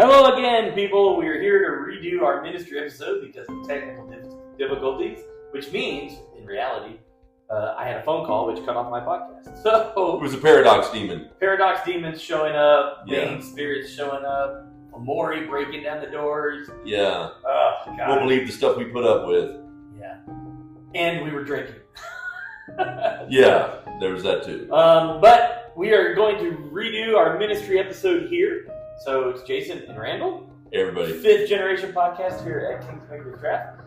Hello again, people. We are here to redo our ministry episode because of technical difficulties, which means, in reality, I had a phone call which cut off my podcast. So it was a paradox demon. Paradox demons showing up, Yeah. Bane spirits showing up, Amori breaking down the doors. Yeah. Oh, God. Won't believe the stuff we put up with. Yeah. And we were drinking. Yeah, there was that too. But we are going to redo our ministry episode here. So it's Jason and Randall. Hey, everybody. Fifth generation podcast here at King's Maker Craft.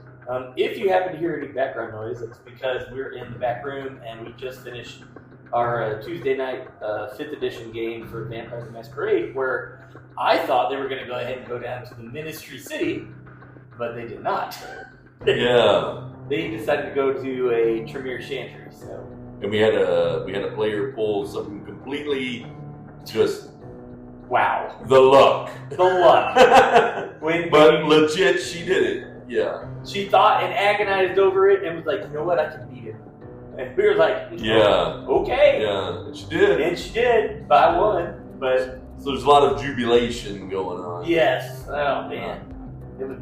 If you happen to hear any background noise, it's because we're in the back room and we just finished our Tuesday night 5th edition game for Vampire the Masquerade, where I thought they were going to go ahead and go down to the Ministry City, but they did not. Yeah. They decided to go to a Tremere Chantry. So And we had a player pull something completely just wow, the luck. the luck. But legit, she did it. Yeah. She thought and agonized over it and was like, you know what, I can beat him. And we were like, Yeah. okay. Yeah. And she did. And she did, but I won. But So there's a lot of jubilation going on. yes, oh man. It was,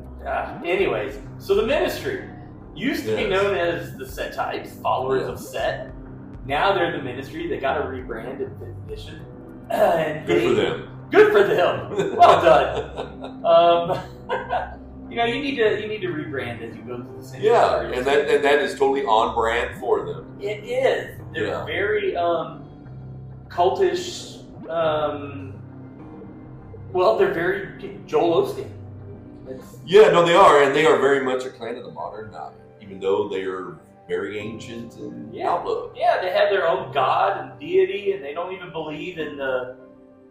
anyways, so the ministry used to be Yes. known as the Set Types, followers of Yes. Set. Now they're the ministry. They got a rebrand in 5th edition. And Good for them. Good for them. Well done. You need to rebrand as you go through the same. Yeah, and that is totally on brand for them. It is. They're Yeah. very cultish. Well, they're very Joel Osteen. Yeah, no, they are, and they are very much a clan of the modern night, even though they are very ancient in outlook. Yeah, they have their own god and deity, and they don't even believe in the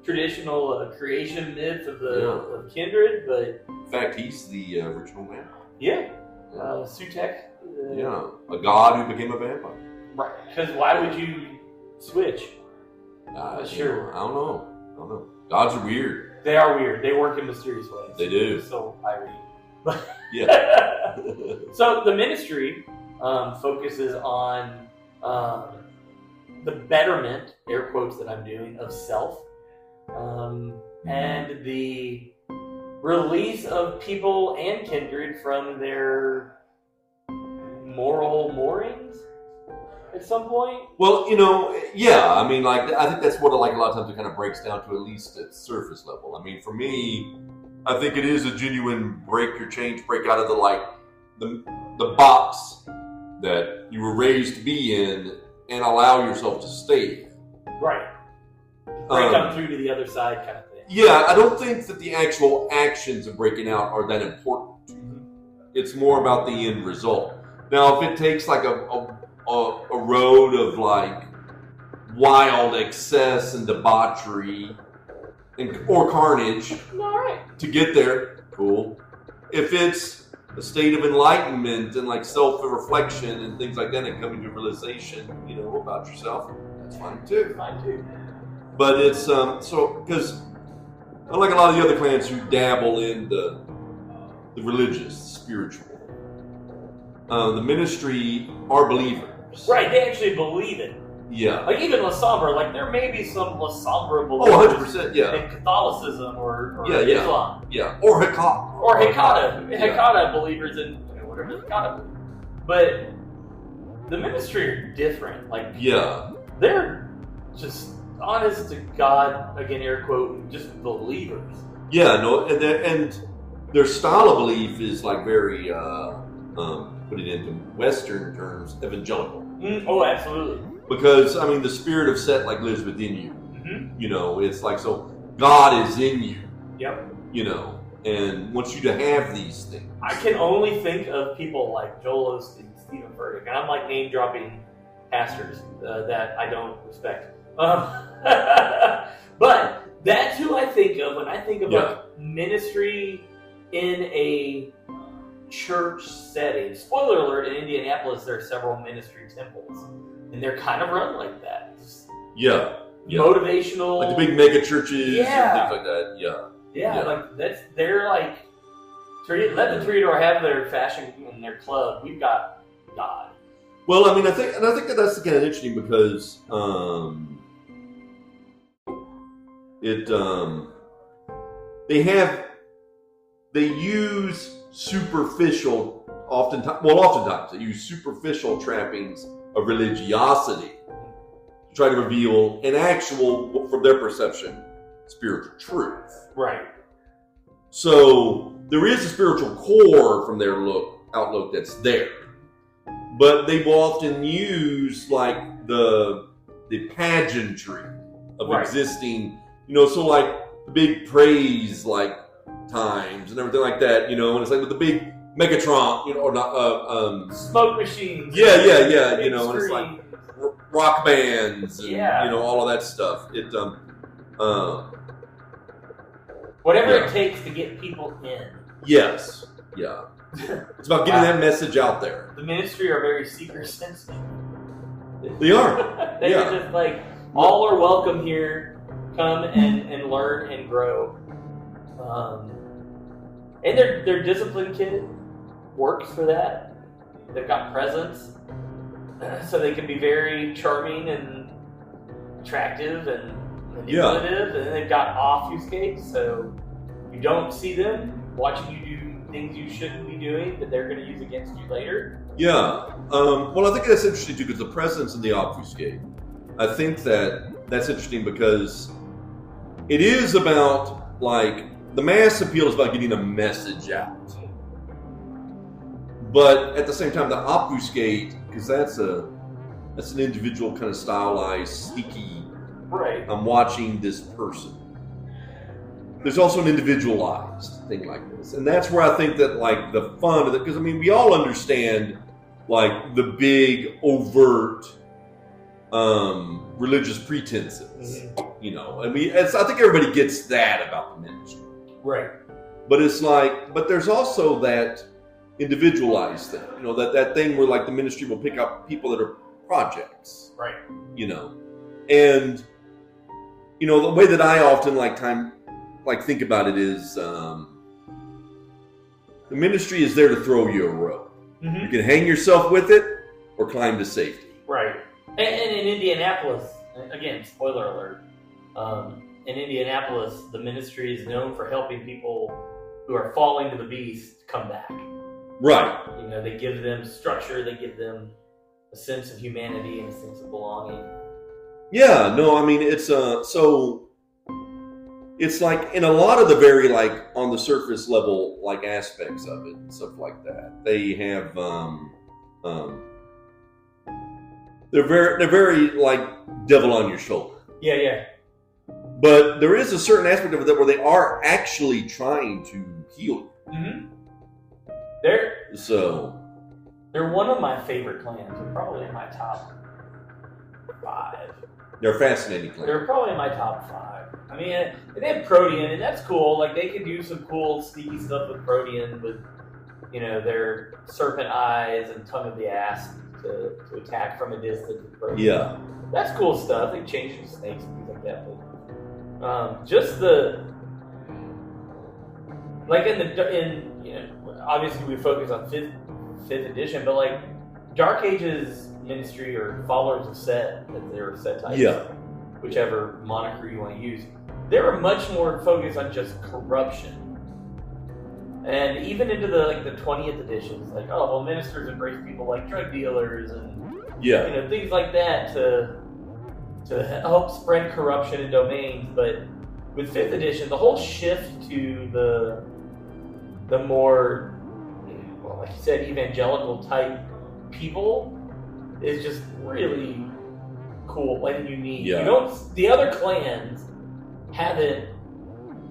traditional creation myth of of Kindred. But In fact, he's the original man. Sutek. Yeah, a god who became a vampire. Right. Because why would you switch? Sure. I don't know. Gods are weird. They are weird. They work in mysterious ways. They do. So I read. Yeah. So the ministry focuses on the betterment, air quotes that I'm doing, of self, and the release of people and kindred from their moral moorings at some point. Well, yeah. I mean, I think that's what a lot of times it kind of breaks down to, at least at surface level. I mean, for me, I think it is a genuine break out of the box that you were raised to be in, and allow yourself to stay in. Right. Break up through to the other side kind of thing. Yeah, I don't think that the actual actions of breaking out are that important. It's more about the end result. Now, if it takes like a road of like wild excess and debauchery or carnage All right. to get there, cool. If it's a state of enlightenment and like self-reflection and things like that, and coming to realization, about yourself, that's fine too. Mine too. But it's because unlike a lot of the other clans who dabble in the religious, spiritual, the ministry are believers. Right, they actually believe it. Yeah. Like even La Sombra, like there may be some La Sombra Oh, believers 100%. Yeah. in Catholicism or Yeah, yeah. Islam. Yeah. Or Hekata. Or Hekata. Yeah. Hekata believers in whatever Hekata believes. But the ministry are different. Like Yeah. they're just honest to God, again air quote, just believers. Yeah. No. And their style of belief is like very put it into Western terms, evangelical. Oh, absolutely. Because I mean, the spirit of Set like lives within you. Mm-hmm. It's like, so God is in you. Yep. And wants you to have these things. I can only think of people like Joel Osteen, Stephen Furtick, and I'm like name dropping pastors that I don't respect. But that's who I think of when I think about ministry in a church setting. Spoiler alert, in Indianapolis there are several ministry temples, and they're kind of run like that. Just Yeah. motivational, Like the big mega churches Yeah. and things like that. Yeah. like they're like let the Toreador have their fashion in their club. We've got God. Well, I mean, I think that that's kind of interesting because they have they use oftentimes they use superficial trappings of religiosity to try to reveal an actual, from their perception, spiritual truth. Right. So there is a spiritual core from their outlook that's there, but they will often use like the pageantry of existing, so like the big praise like times and everything like that, and it's like with the big Megatron, or not smoke machines. Yeah, and screen. it's like rock bands and all of that stuff. It whatever it takes to get people in. Yes. Yeah. It's about getting that message out there. The ministry are very seeker sensitive. They are. They're just like, all are welcome here. Come and learn and grow. And their disciplined kid works for that. They've got presence. So they can be very charming and attractive and manipulative. And then they've got obfuscate, so you don't see them watching you do things you shouldn't be doing that they're going to use against you later. Yeah. Well, I think that's interesting too, because the presence and the obfuscate. I think that's interesting because it is about, like, the mass appeal is about getting a message out. But at the same time, the obfuscate, because that's an individual kind of stylized, sneaky. Right. I'm watching this person. There's also an individualized thing like this, and that's where I think that like the fun of it, because I mean we all understand like the big overt religious pretenses, and I think everybody gets that about the ministry, right? But it's like, but there's also that individualized thing, that thing where like the ministry will pick up people that are projects, right? And the way that I often think about it is the ministry is there to throw you a rope. Mm-hmm. You can hang yourself with it or climb to safety. Right. And in Indianapolis, again, spoiler alert, in Indianapolis, the ministry is known for helping people who are falling to the beast come back. Right. They give them structure, they give them a sense of humanity and a sense of belonging. Yeah, no, I mean, it's it's like in a lot of the very like on the surface level like aspects of it and stuff like that. They have they're very like devil on your shoulder. Yeah. But there is a certain aspect of it where they are actually trying to heal you. Mm-hmm. They're one of my favorite clans. They're probably in my top 5. They're a fascinating clan. They're probably in my top 5. I mean, they have Protean, and that's cool. Like, they can do some cool, sneaky stuff with Protean, with, their serpent eyes and tongue of the ass to attack from a distance with Protean. Yeah. That's cool stuff. They change some snakes and things like that. But, just the... Like, obviously we focus on 5th edition, but, like, Dark Ages ministry or followers of Set, as they were Set types, whichever moniker you want to use, they were much more focused on just corruption. And even into the 20th editions, like, ministers embrace people like drug dealers and things like that to help spread corruption in domains. But with 5th edition, the whole shift to the more, like you said, evangelical type people is just really cool and unique. Yeah. The other clans haven't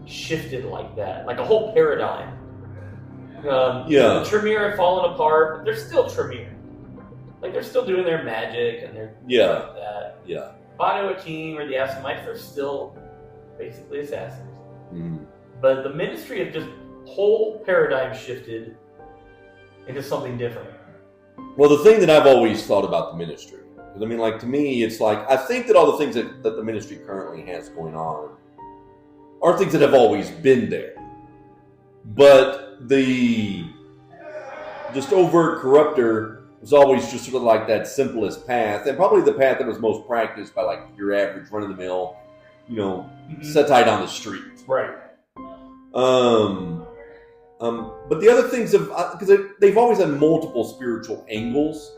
shifted like that, like a whole paradigm. The Tremere have fallen apart, but they're still Tremere. Like, they're still doing their magic and they're like that. Yeah. Banu Akim or the Assamites are still basically assassins. Mm. But the ministry of just whole paradigm shifted into something different. Well, the thing that I've always thought about the ministry, because I mean, like, to me, it's like, I think that all the things that the ministry currently has going on are things that have always been there. But the just overt corrupter was always just sort of like that simplest path, and probably the path that was most practiced by like your average run-of-the-mill, Setite on the street. Right. But the other things because they've always had multiple spiritual angles,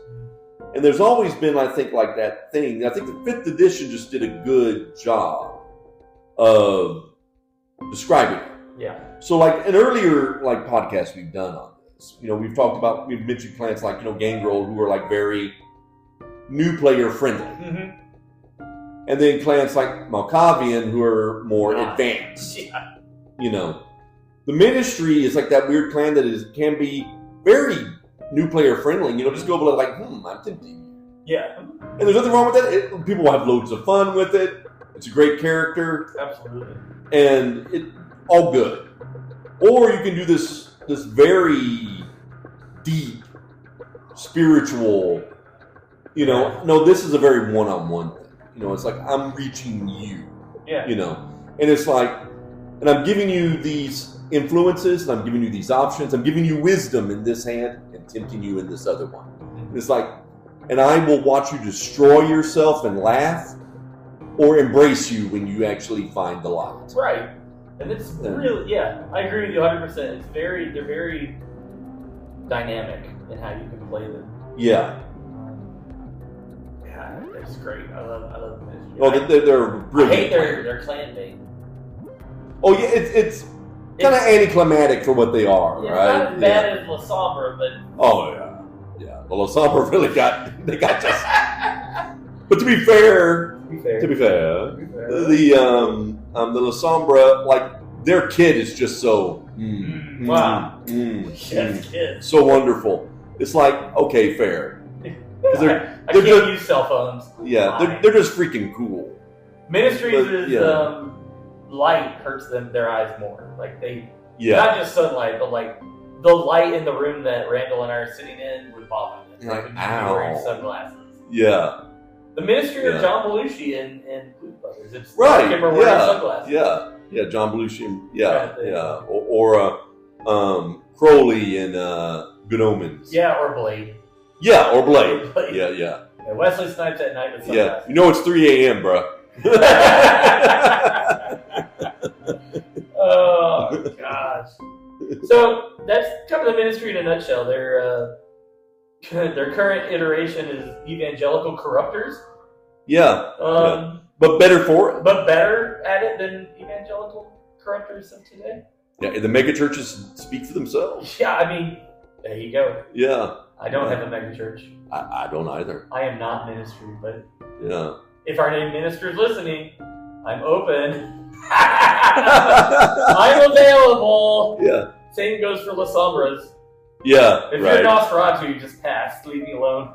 and there's always been, I think, like that thing. I think the 5th edition just did a good job of describing it. Yeah. So, like an earlier like podcast we've done on this, we've mentioned clans like Gangrel, who are like very new player friendly, and then clans like Malkavian, who are more advanced. Yeah. The Ministry is like that weird clan that can be very new player friendly. Just go over like, I'm tempted. Yeah. And there's nothing wrong with that. People will have loads of fun with it. It's a great character. Absolutely. And it all good. Or you can do this very deep, spiritual, no, this is a very one-on-one thing. It's like, I'm reaching you. Yeah. And it's like, and I'm giving you these influences, and I'm giving you these options. I'm giving you wisdom in this hand and tempting you in this other one. And it's like, and I will watch you destroy yourself and laugh, or embrace you when you actually find the light. Right. And it's really, I agree with you 100%. They're very dynamic in how you can play them. Yeah. Yeah, it's great. I love the Ministry. Oh, they're brilliant. I hate their clan name. Oh yeah, it's kind of anticlimactic for what they are, right? It's not as bad as La Sombra, but oh yeah. Well, La Sombra really got just. But to be fair, the La Sombra, like their kid is just so kids. So wonderful. It's like, okay, fair. I can't use cell phones. Yeah, they're just freaking cool. Ministries light hurts their eyes more. Like not just sunlight, but like the light in the room that Randall and I are sitting in would bother them. Like, wearing sunglasses. Yeah. The Ministry of John Belushi and Blues Brothers. It's right. Him wearing sunglasses. Yeah, John Belushi. Yeah. Or Crowley in Good Omens. Yeah, or Blade. Yeah, or Blade. Yeah. Wesley Snipes at night with sunglasses. Yeah, it's 3 a.m., bro. Oh gosh! So that's kind of the Ministry in a nutshell. Their current iteration is Evangelical Corruptors. Yeah. But better for it. But better at it than Evangelical Corruptors of today. Yeah, the megachurches speak for themselves. Yeah, I mean, there you go. Yeah. I don't have a megachurch. I don't either. I am not ministry, but if our name minister's listening, I'm open. I'm available. Yeah. Same goes for La Sombras. Yeah. If you're Nosferatu, you just pass. Leave me alone.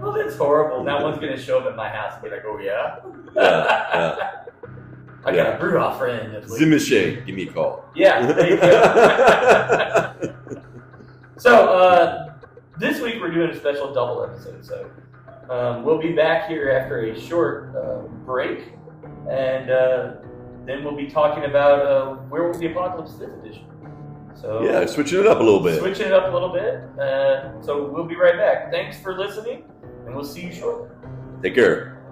Well, that's horrible. Now one's going to show up at my house and be like, oh, yeah? Yeah. I got a Brewhoff friend. Zimishay, give me a call. Yeah, there you go. So, this week we're doing a special double episode. So, we'll be back here after a short break. And then we'll be talking about Werewolf the Apocalypse 5th edition. So switching it up a little bit. So we'll be right back. Thanks for listening, and we'll see you shortly. Take care.